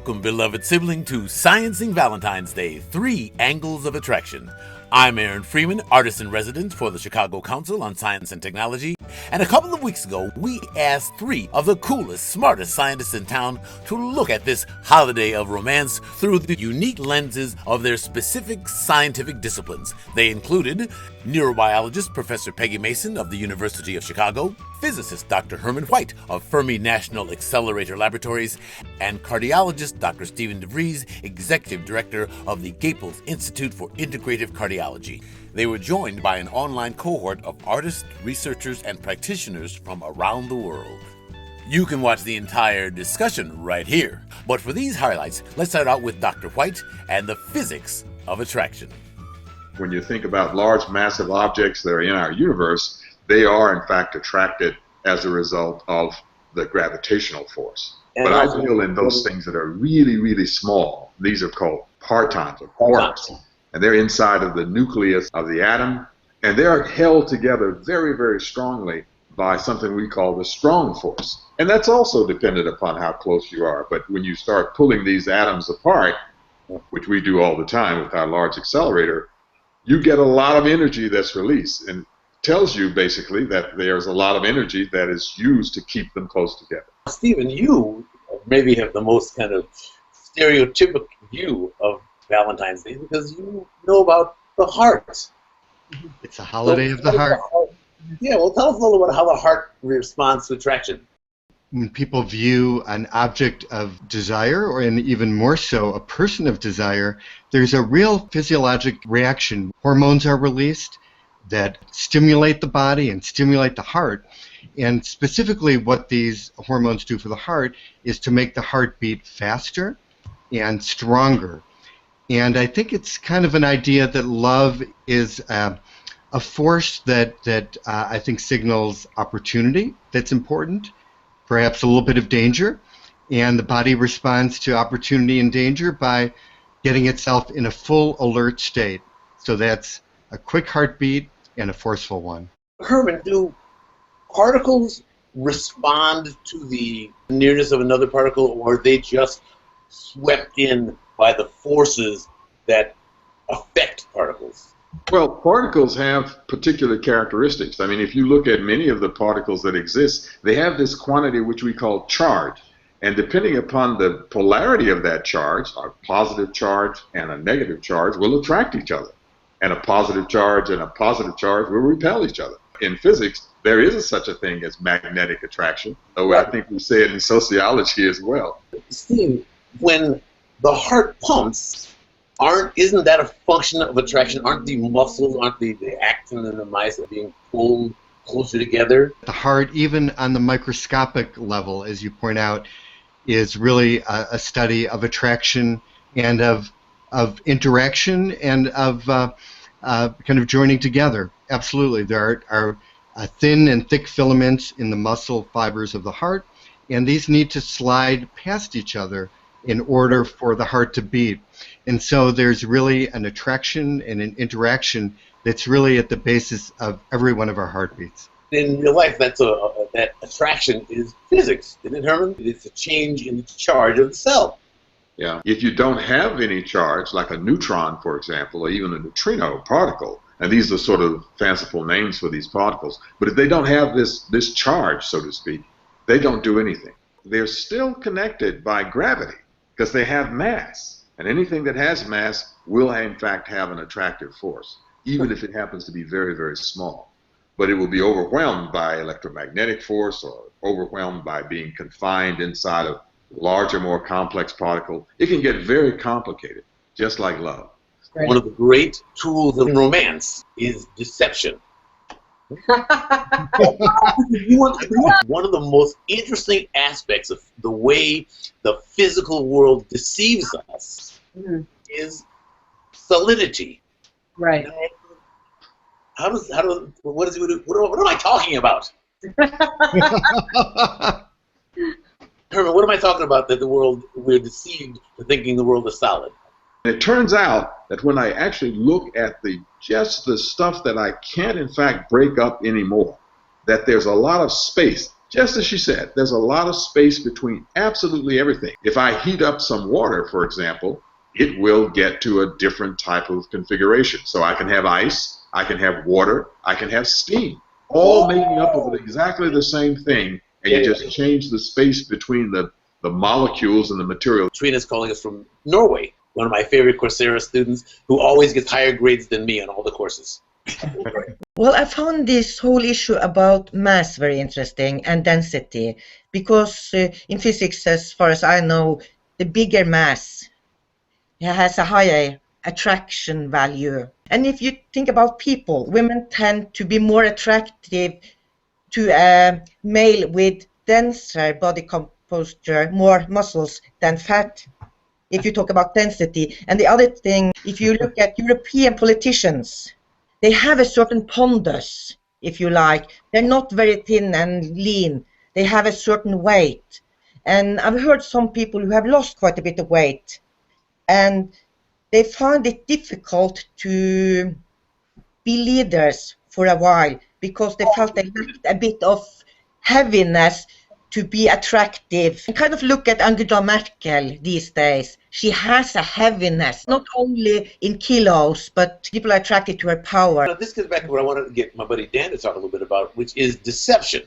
Welcome, beloved sibling, to Sciencing Valentine's Day, 3 Angles of Attraction. I'm Aaron Freeman, artist-in-residence for the Chicago Council on Science and Technology, and a couple of weeks ago, we asked 3 of the coolest, smartest scientists in town to look at this holiday of romance through the unique lenses of their specific scientific disciplines. They included neurobiologist Professor Peggy Mason of the University of Chicago, physicist Dr. Herman White of Fermi National Accelerator Laboratories, and cardiologist Dr. Stephen Devries, executive director of the Gaples Institute for Integrative Cardiology. They were joined by an online cohort of artists, researchers, and practitioners from around the world. You can watch the entire discussion right here. But for these highlights, let's start out with Dr. White and the physics of attraction. When you think about large, massive objects that are in our universe, they are, in fact, attracted as a result of the gravitational force. But I feel in those things that are really, really small, these are called partons or quarks, and they're inside of the nucleus of the atom, and they're held together very, very strongly by something we call the strong force. And that's also dependent upon how close you are. But when you start pulling these atoms apart, which we do all the time with our large accelerator, you get a lot of energy that's released, and tells you basically that there's a lot of energy that is used to keep them close together. Stephen, you maybe have the most kind of stereotypical view of Valentine's Day because you know about the heart. It's a holiday of the heart. Yeah, well, tell us a little about how the heart responds to attraction. When people view an object of desire, or even more so, a person of desire, there's a real physiologic reaction. Hormones are released that stimulate the body and stimulate the heart. And specifically what these hormones do for the heart is to make the heart beat faster and stronger. And I think it's kind of an idea that love is a force that I think signals opportunity that's important, perhaps a little bit of danger, and the body responds to opportunity and danger by getting itself in a full alert state. So that's a quick heartbeat and a forceful one. Herman, do particles respond to the nearness of another particle, or are they just swept in by the forces that affect particles? Well, particles have particular characteristics. I mean, if you look at many of the particles that exist, they have this quantity which we call charge. And depending upon the polarity of that charge, a positive charge and a negative charge will attract each other. And a positive charge and a positive charge will repel each other. In physics, there is such a thing as magnetic attraction, though I think we say it in sociology as well. Steve, when the heart pumps, isn't that a function of attraction? Aren't the muscles, aren't the actin and the myosin being pulled closer together? The heart, even on the microscopic level, as you point out, is really a study of attraction and of interaction and of kind of joining together. Absolutely. There are thin and thick filaments in the muscle fibers of the heart, and these need to slide past each other in order for the heart to beat. And so there's really an attraction and an interaction that's really at the basis of every one of our heartbeats. In real life, that attraction is physics, isn't it, Herman? It's a change in the charge of the cell. Yeah. If you don't have any charge, like a neutron, for example, or even a neutrino particle, and these are sort of fanciful names for these particles, but if they don't have this charge, so to speak, they don't do anything. They're still connected by gravity because they have mass, and anything that has mass will, in fact, have an attractive force, even if it happens to be very, very small. But it will be overwhelmed by electromagnetic force or overwhelmed by being confined inside of larger, more complex particle. It can get very complicated, just like love. One of the great tools of romance is deception. One of the most interesting aspects of the way the physical world deceives us is solidity. Right. What am I talking about? Herman, what am I talking about that we're deceived to thinking the world is solid? It turns out that when I actually look at just the stuff that I can't in fact break up anymore, that there's a lot of space just as she said, there's a lot of space between absolutely everything. If I heat up some water, for example, it will get to a different type of configuration. So I can have ice, I can have water, I can have steam, all making up of exactly the same thing, and you just change the space between the molecules and the material. Trina's calling us from Norway, one of my favorite Coursera students who always gets higher grades than me on all the courses. Well, I found this whole issue about mass very interesting and density, because in physics, as far as I know, the bigger mass has a higher attraction value. And if you think about people, women tend to be more attractive to a male with denser body composture, more muscles than fat, if you talk about density. And the other thing, if you look at European politicians, they have a certain pondus, if you like. They're not very thin and lean. They have a certain weight. And I've heard some people who have lost quite a bit of weight, and they find it difficult to be leaders for a while because they felt they lacked a bit of heaviness to be attractive. And kind of look at Angela Merkel these days. She has a heaviness, not only in kilos, but people are attracted to her power. Now, this gets back to what I wanted to get my buddy Dan to talk a little bit about, which is deception.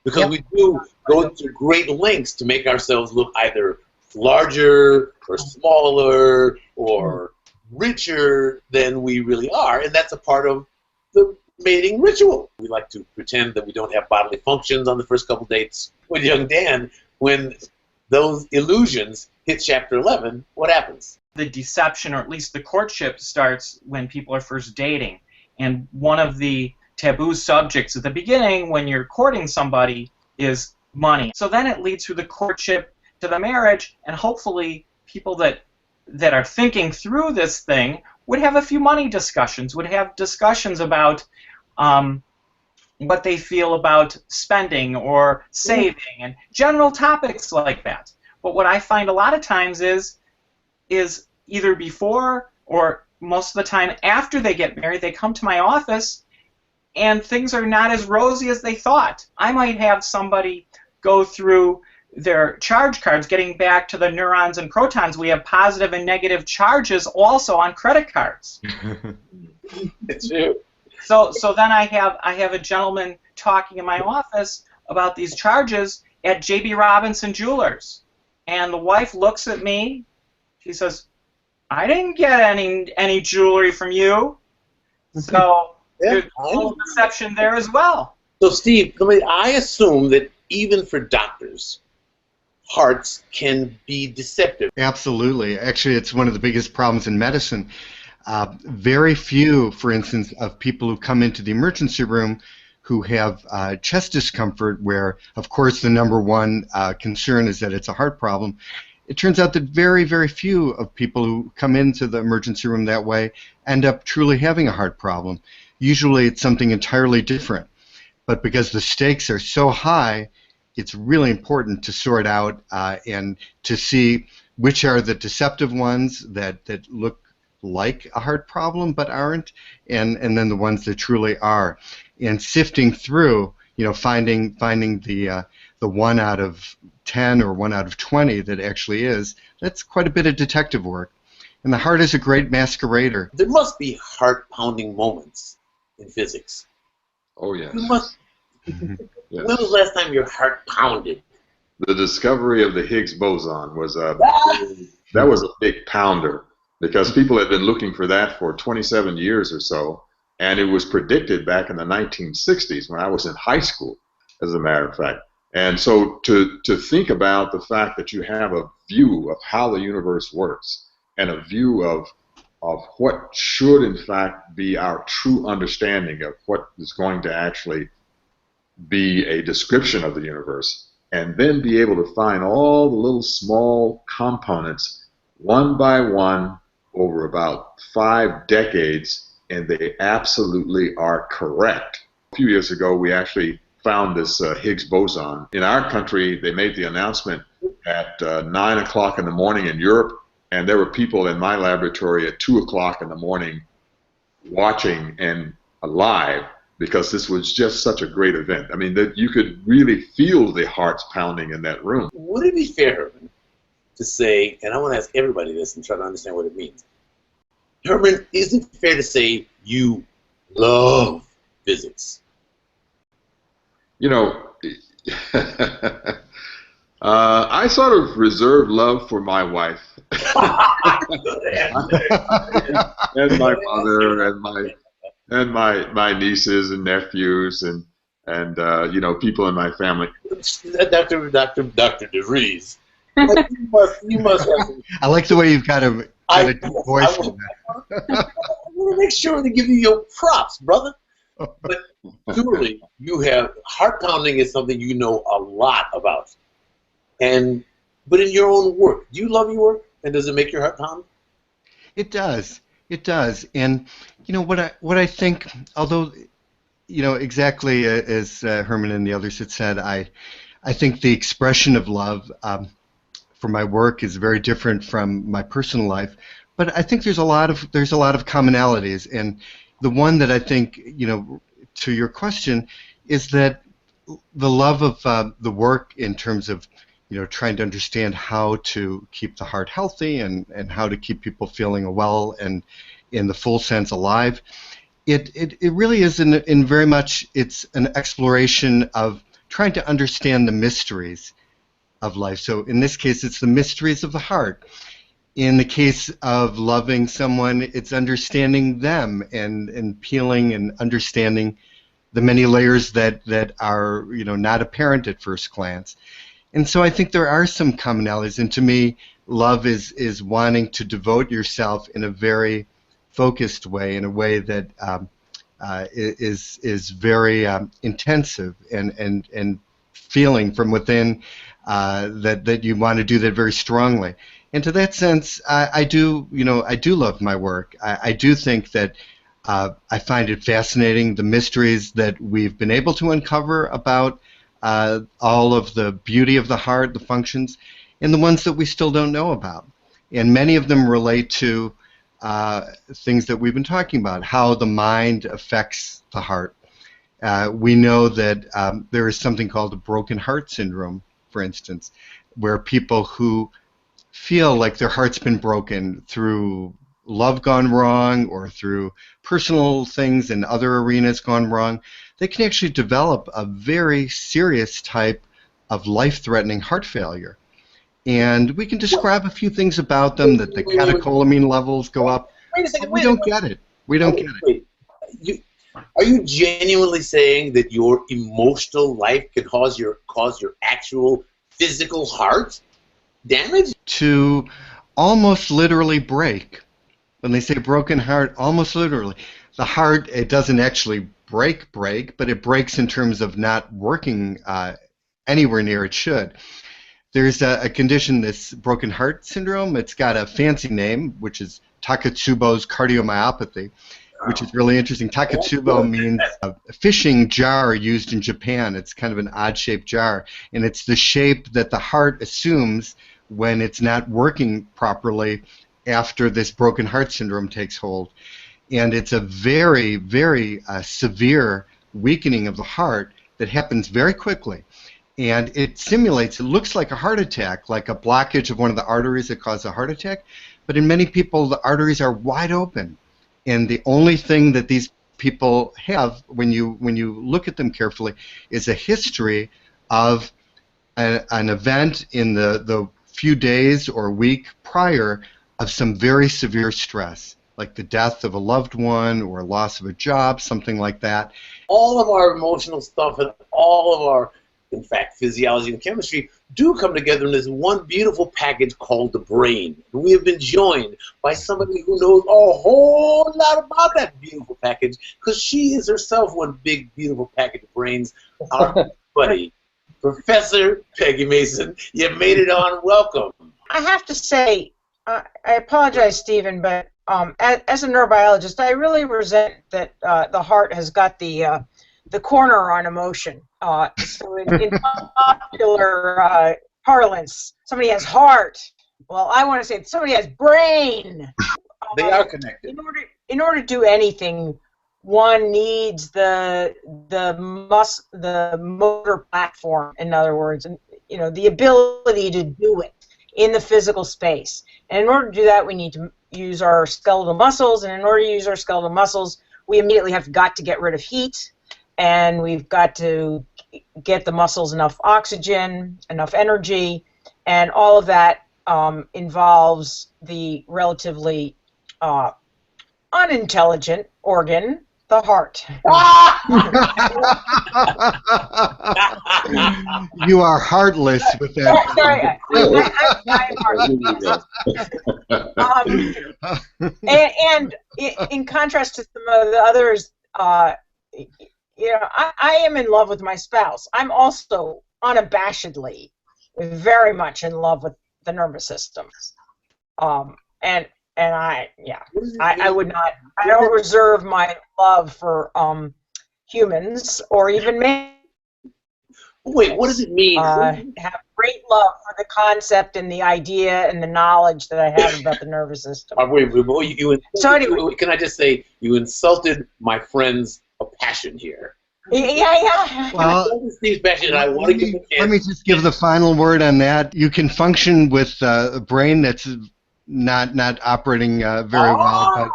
Because we do go to great lengths to make ourselves look either larger or smaller or richer than we really are, and that's a part of the mating ritual. We like to pretend that we don't have bodily functions on the first couple dates. With young Dan, when those illusions hit chapter 11, what happens? The deception, or at least the courtship, starts when people are first dating. And one of the taboo subjects at the beginning when you're courting somebody is money. So then it leads through the courtship to the marriage, and hopefully people that are thinking through this thing would have a few money discussions, would have discussions about what they feel about spending or saving and general topics like that. But what I find a lot of times is either before or most of the time after they get married, they come to my office and things are not as rosy as they thought. I might have somebody go through their charge cards, getting back to the neurons and protons. We have positive and negative charges also on credit cards. It's true. So then I have a gentleman talking in my office about these charges at J.B. Robinson Jewelers, and the wife looks at me. She says, "I didn't get any jewelry from you." So there's a little deception there as well. So Steve, I assume that even for doctors, hearts can be deceptive. Absolutely. Actually, it's one of the biggest problems in medicine. Very few, for instance, of people who come into the emergency room who have chest discomfort, where, of course, the number one concern is that it's a heart problem. It turns out that very, very few of people who come into the emergency room that way end up truly having a heart problem. Usually it's something entirely different. But because the stakes are so high, it's really important to sort out and to see which are the deceptive ones that look like a heart problem but aren't, and then the ones that truly are. And sifting through, finding the 1 out of 10 or 1 out of 20 that actually is, that's quite a bit of detective work. And the heart is a great masquerader. There must be heart-pounding moments in physics. Oh, yes. You must. Yes. When was the last time your heart pounded? The discovery of the Higgs boson was a big pounder, because people had been looking for that for 27 years or so, and it was predicted back in the 1960s when I was in high school, as a matter of fact. And so to think about the fact that you have a view of how the universe works and a view of what should in fact be our true understanding of what is going to actually be a description of the universe, and then be able to find all the little small components one by one over about 5 decades, and they absolutely are correct. A few years ago, we actually found this Higgs boson. In our country, they made the announcement at 9 o'clock in the morning in Europe, and there were people in my laboratory at 2 o'clock in the morning watching and alive because this was just such a great event. I mean, that you could really feel the hearts pounding in that room. Would it be fair, Herman, to say, and I want to ask everybody this and try to understand what it means. Herman, is it fair to say you love physics? You know, I sort of reserve love for my wife and my mother and my nieces and nephews and you know, people in my family. Dr. Devries, you must have some. I like the way you've got a deep voice. I want to make sure to give you your props, brother. But truly, you have heart pounding is something you know a lot about, but in your own work, do you love your work, and does it make your heart pound? It does. It does. And you know what I think, although you know exactly as Herman and the others had said, I think the expression of love for my work is very different from my personal life. But I think there's a lot of commonalities, and the one that I think, you know, to your question, is that the love of the work in terms of, you know, trying to understand how to keep the heart healthy and how to keep people feeling well and in the full sense alive. It really is in very much, it's an exploration of trying to understand the mysteries of life. So in this case, it's the mysteries of the heart. In the case of loving someone, it's understanding them and peeling and understanding the many layers that are, you know, not apparent at first glance. And so I think there are some commonalities. And to me, love is wanting to devote yourself in a very focused way, in a way that is very intensive and feeling from within that you want to do that very strongly. And to that sense, I do love my work. I do think that I find it fascinating, the mysteries that we've been able to uncover about all of the beauty of the heart, the functions, and the ones that we still don't know about. And many of them relate to things that we've been talking about, how the mind affects the heart. We know that there is something called a broken heart syndrome, for instance, where people who feel like their heart's been broken through love gone wrong or through personal things in other arenas gone wrong, they can actually develop a very serious type of life-threatening heart failure. And we can describe a few things about them, that the catecholamine levels go up. Wait a second. We don't get it. We don't get it. Are you genuinely saying that your emotional life can cause your actual physical heart damage? To almost literally break. When they say broken heart, almost literally. The heart, it doesn't actually break, but it breaks in terms of not working anywhere near it should. There's a condition, this broken heart syndrome. It's got a fancy name, which is Takotsubo's Cardiomyopathy, which is really interesting. Takotsubo means a fishing jar used in Japan. It's kind of an odd-shaped jar, and it's the shape that the heart assumes when it's not working properly after this broken heart syndrome takes hold. And it's a very, very severe weakening of the heart that happens very quickly. And it simulates, it looks like a heart attack, like a blockage of one of the arteries that causes a heart attack. But in many people, the arteries are wide open. And the only thing that these people have, when you look at them carefully, is a history of an event in the few days or week prior of some very severe stress, like the death of a loved one or loss of a job, something like that. All of our emotional stuff and all of our, in fact, physiology and chemistry do come together in this one beautiful package called the brain. And we have been joined by somebody who knows a whole lot about that beautiful package, because she is herself one big, beautiful package of brains. Our buddy, Professor Peggy Mason, you made it on. Welcome. I have to say, I apologize, Stephen, but as a neurobiologist, I really resent that the heart has got the corner on emotion. So in popular parlance, somebody has heart. Well, I want to say somebody has brain. They are connected. In order to do anything one needs the motor platform, in other words, and the ability to do it in the physical space. And in order to do that, we need to use our skeletal muscles, and in order to use our skeletal muscles, we immediately have got to get rid of heat, and we've got to get the muscles enough oxygen, enough energy, and all of that involves the relatively unintelligent organ, the heart. You are heartless with that. Sorry, I'm heartless. And in contrast to some of the others, I am in love with my spouse. I'm also unabashedly very much in love with the nervous system. And I would not. I don't reserve my love for humans or even men. Wait, what does it mean? Have great love for the concept and the idea and the knowledge that I have about the nervous system. So anyway, can I just say you insulted my friend's passion here? Yeah. Well, Steve's passion, and I want to give him a chance. let me just give the final word on that. You can function with a brain that's not operating very well, but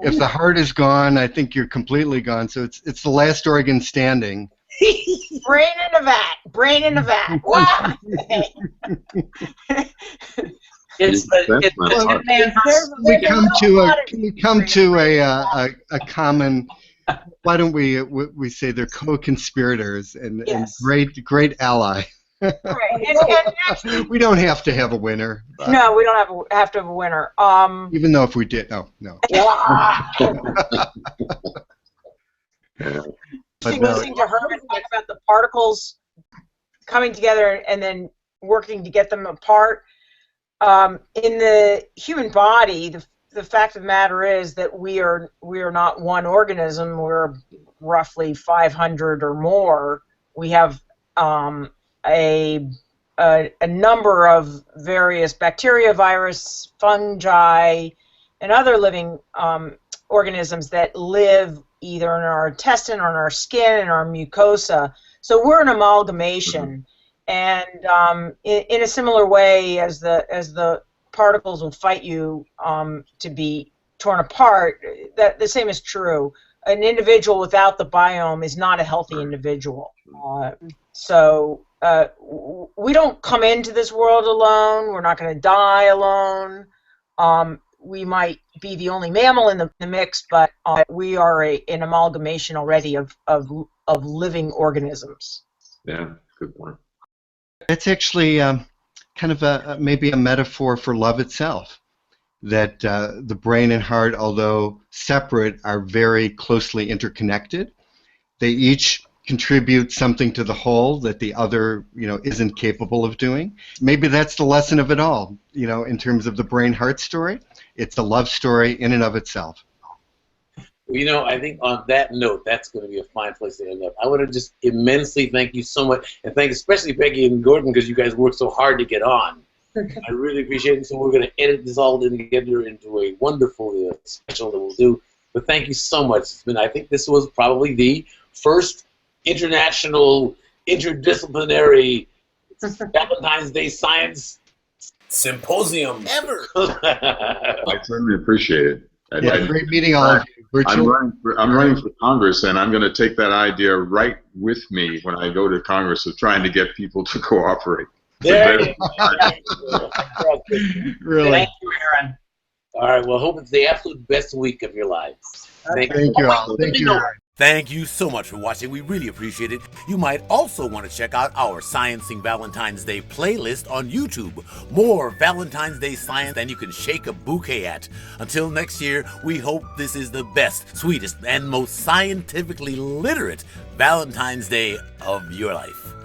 if the heart is gone, I think you're completely gone. So it's the last organ standing. Brain in a vat. Brain in a vat. Wow. We come to a common. Why don't we say they're co-conspirators and great ally. Right. And actually, we don't have to have a winner. No, we don't have to have a winner. Even though if we did, no. Listening to Herman talk about the particles coming together and then working to get them apart. In the human body, the fact of the matter is that we are not one organism. We're roughly 500 or more. We have a number of various bacteria, virus, fungi, and other living organisms that live either in our intestine or in our skin and our mucosa. So we're an amalgamation, and in a similar way as the particles will fight you to be torn apart, that the same is true. An individual without the biome is not a healthy individual. So we don't come into this world alone. We're not going to die alone. We might be the only mammal in the mix, but we are an amalgamation already of living organisms. Yeah, good point. It's actually kind of maybe a metaphor for love itself. That the brain and heart, although separate, are very closely interconnected. They each contribute something to the whole that the other, isn't capable of doing. Maybe that's the lesson of it all, in terms of the brain-heart story. It's a love story in and of itself. I think on that note, that's going to be a fine place to end up. I want to just immensely thank you so much, and thank especially Peggy and Gordon, because you guys worked so hard to get on. I really appreciate it. So we're going to edit this all together into a wonderful special that we'll do. But thank you so much. I think this was probably the first international interdisciplinary Valentine's Day science symposium ever. I certainly appreciate it. Great meeting all of you. I'm running for Congress, and I'm going to take that idea right with me when I go to Congress of trying to get people to cooperate. There you go. Really. Thank you, Aaron. All right, well, I hope it's the absolute best week of your lives. Thank you all. Thank you, Aaron. Thank you so much for watching. We really appreciate it. You might also want to check out our Sciencing Valentine's Day playlist on YouTube. More Valentine's Day science than you can shake a bouquet at. Until next year, we hope this is the best, sweetest, and most scientifically literate Valentine's Day of your life.